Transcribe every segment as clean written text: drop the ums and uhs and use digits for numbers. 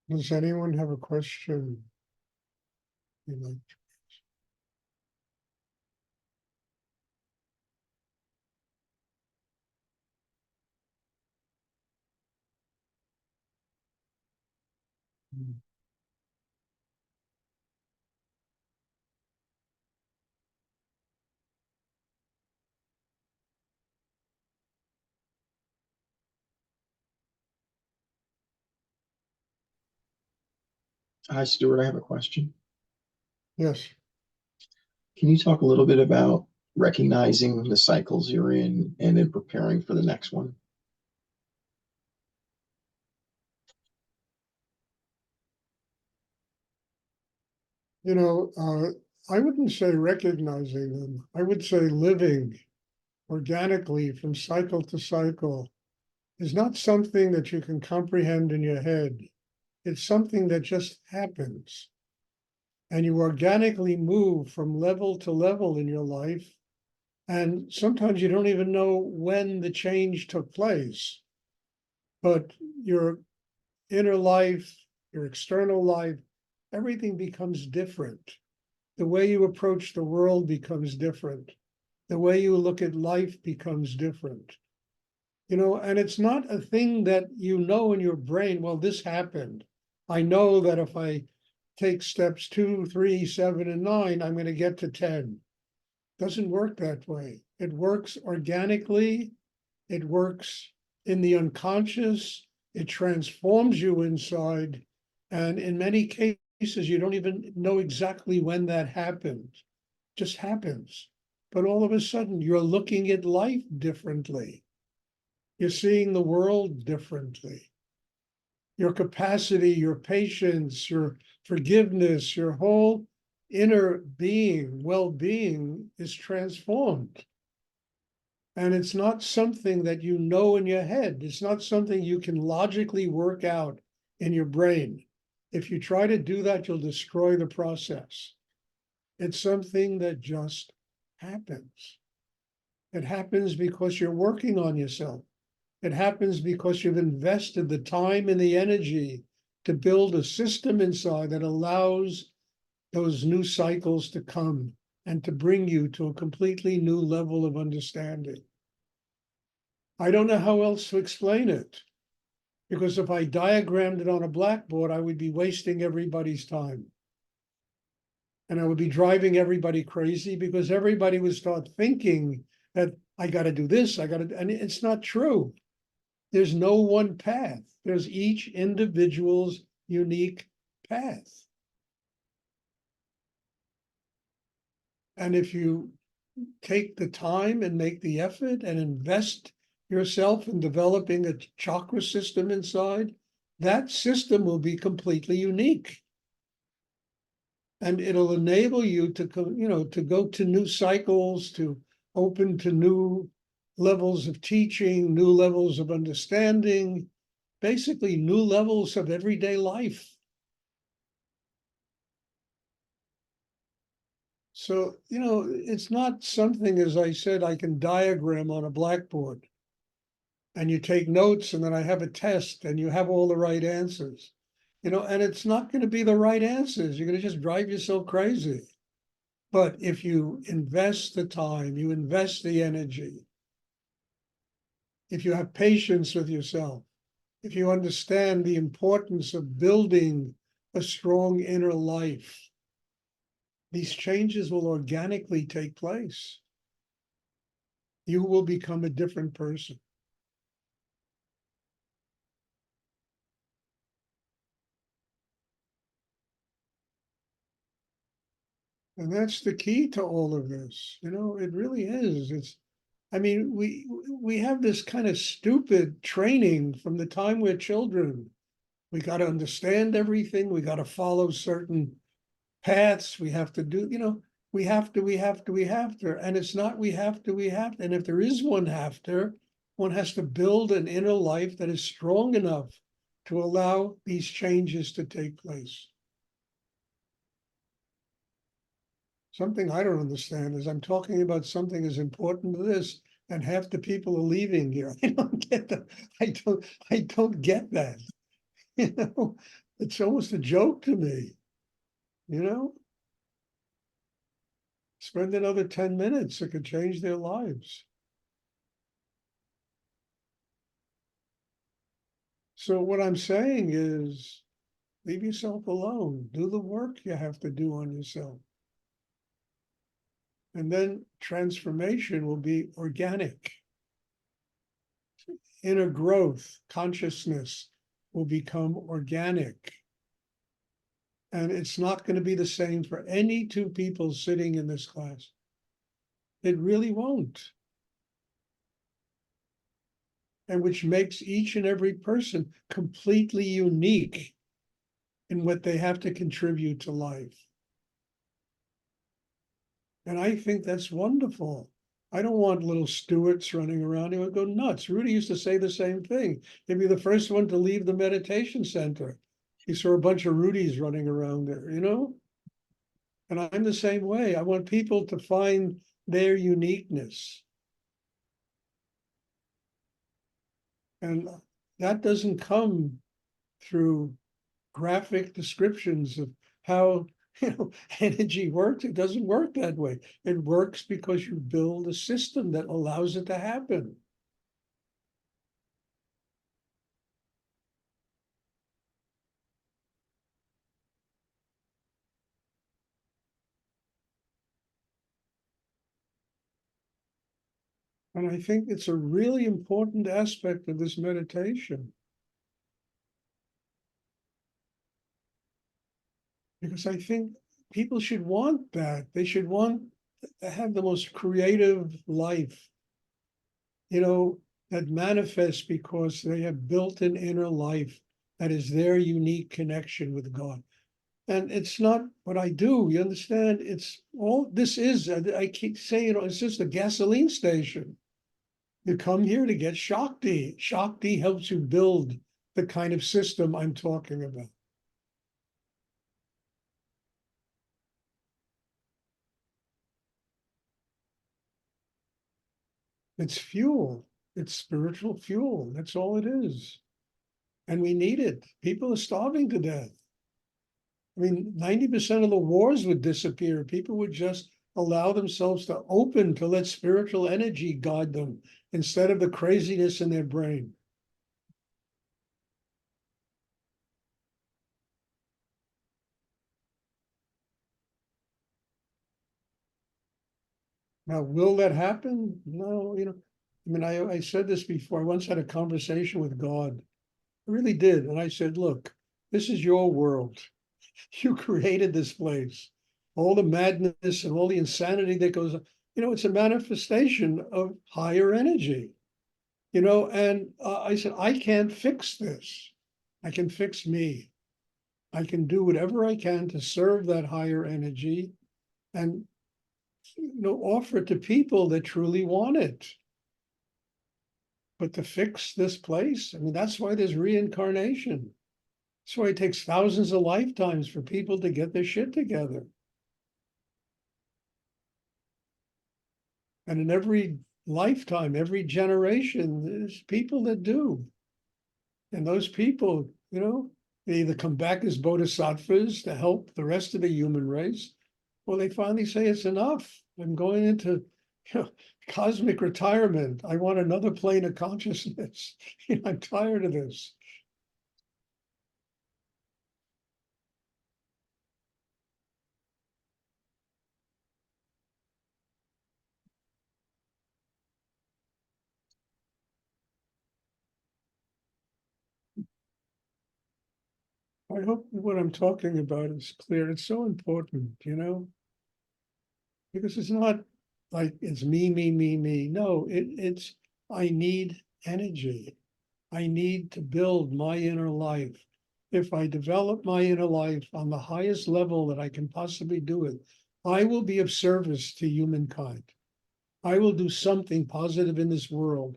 Does anyone have a question? You know, Hi, Stuart. I have a question. yes, Can you talk a little bit about recognizing the cycles you're in and then preparing for the next one? I wouldn't say recognizing them. I would say living organically from cycle to cycle is not something that you can comprehend in your head. It's something that just happens. And you organically move from level to level in your life. And sometimes you don't even know when the change took place. But your inner life, your external life, everything becomes different. The way you approach the world becomes different. The way you look at life becomes different. And it's not a thing that you know in your brain, well, this happened. I know that if I take steps 2, 3, 7, and 9, I'm going to get to 10. Doesn't work that way. It works organically. It works in the unconscious. It transforms you inside. And in many cases, you don't even know exactly when that happened. It just happens. But all of a sudden, you're looking at life differently. You're seeing the world differently. Your capacity, your patience, your forgiveness, your whole inner being, well-being is transformed. And it's not something that you know in your head. It's not something you can logically work out in your brain. If you try to do that, you'll destroy the process. It's something that just happens. It happens because you're working on yourself. It happens because you've invested the time and the energy to build a system inside that allows those new cycles to come and to bring you to a completely new level of understanding. I don't know how else to explain it, because if I diagrammed it on a blackboard, I would be wasting everybody's time. And I would be driving everybody crazy because everybody would start thinking that I got to do this, and it's not true. There's no one path. There's each individual's unique path. And if you take the time and make the effort and invest yourself in developing a chakra system inside, that system will be completely unique. And it'll enable you to go to new cycles, to open to new levels of teaching, new levels of understanding, basically new levels of everyday life. So, it's not something, as I said, I can diagram on a blackboard and you take notes and then I have a test and you have all the right answers, and it's not going to be the right answers. You're going to just drive yourself crazy. But if you invest the time, you invest the energy, if you have patience with yourself, if you understand the importance of building a strong inner life, these changes will organically take place. You will become a different person. And that's the key to all of this. It really is. I mean, we have this kind of stupid training from the time we're children. We got to understand everything. We got to follow certain paths. We have to do, we have to. And it's not we have to, we have to. And if there is one have to, one has to build an inner life that is strong enough to allow these changes to take place. Something I don't understand is I'm talking about something as important to this, and half the people are leaving here. I don't get that. I don't get that. You know, It's almost a joke to me, you know? Spend another 10 minutes, it could change their lives. So what I'm saying is, leave yourself alone. Do the work you have to do on yourself. And then transformation will be organic. Inner growth, consciousness will become organic. And it's not going to be the same for any two people sitting in this class. It really won't. And which makes each and every person completely unique in what they have to contribute to life. And I think that's wonderful. I don't want little Stuarts running around. He would go nuts. Rudy used to say the same thing. He'd be the first one to leave the meditation center. He saw a bunch of Rudies running around there, you know? And I'm the same way. I want people to find their uniqueness. And that doesn't come through graphic descriptions of how energy works. It doesn't work that way. It works because you build a system that allows it to happen. And I think it's a really important aspect of this meditation. Because I think people should want that. They should want to have the most creative life, that manifests because they have built an inner life that is their unique connection with God. And it's not what I do, you understand? It's all this is, I keep saying, it's just a gasoline station. You come here to get Shakti. Shakti helps you build the kind of system I'm talking about. It's fuel. It's spiritual fuel. That's all it is. And we need it. People are starving to death. I mean, 90% of the wars would disappear. People would just allow themselves to open to let spiritual energy guide them instead of the craziness in their brain. Now, will that happen? No, I said this before. I once had a conversation with God. I really did. And I said, look, this is your world. You created this place. All the madness and all the insanity that goes on, it's a manifestation of higher energy, and I said, I can't fix this. I can fix me. I can do whatever I can to serve that higher energy and, offer it to people that truly want it. But to fix this place, I mean, that's why there's reincarnation. That's why it takes thousands of lifetimes for people to get their shit together. And in every lifetime, every generation, there's people that do. And those people, they either come back as bodhisattvas to help the rest of the human race, or they finally say, it's enough. I'm going into cosmic retirement. I want another plane of consciousness. I'm tired of this. I hope what I'm talking about is clear. It's so important, because it's not like it's me, me, me, me. No, it's I need energy. I need to build my inner life. If I develop my inner life on the highest level that I can possibly do it, I will be of service to humankind. I will do something positive in this world.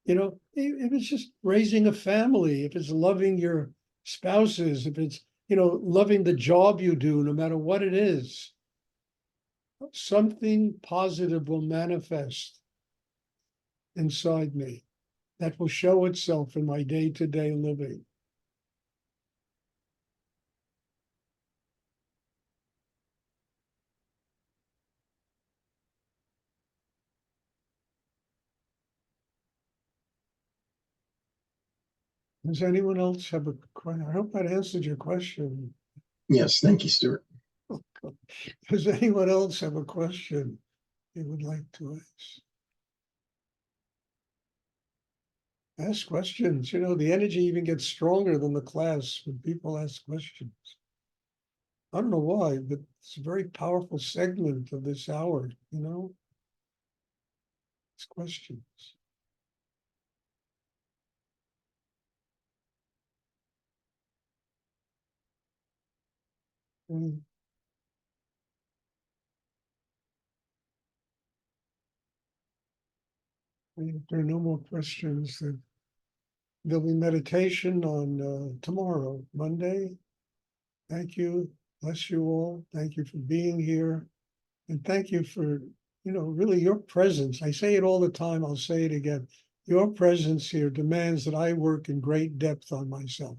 If it's just raising a family, if it's loving your spouses, if it's, loving the job you do, no matter what it is, something positive will manifest inside me that will show itself in my day-to-day living. Does anyone else have a question? I hope that answered your question. Yes, thank you, Stuart. Does anyone else have a question they would like to ask? Ask questions. You know, the energy even gets stronger than the class when people ask questions. I don't know why, but it's a very powerful segment of this hour, you know? It's questions. And if there are no more questions, then there'll be meditation on tomorrow, Monday. Thank you. Bless you all. Thank you for being here. And thank you for, you know, really your presence. I say it all the time. I'll say it again. Your presence here demands that I work in great depth on myself.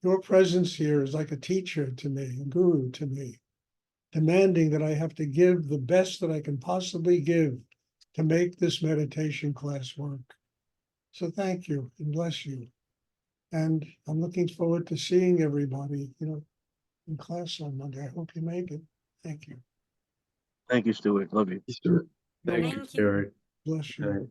Your presence here is like a teacher to me, a guru to me, demanding that I have to give the best that I can possibly give to make this meditation class work. So thank you and bless you. And I'm looking forward to seeing everybody, you know, in class on Monday. I hope you make it. Thank you. Thank you, Stuart. Love you. Stuart. Thank you, Thank you. Stuart. Bless you. Good.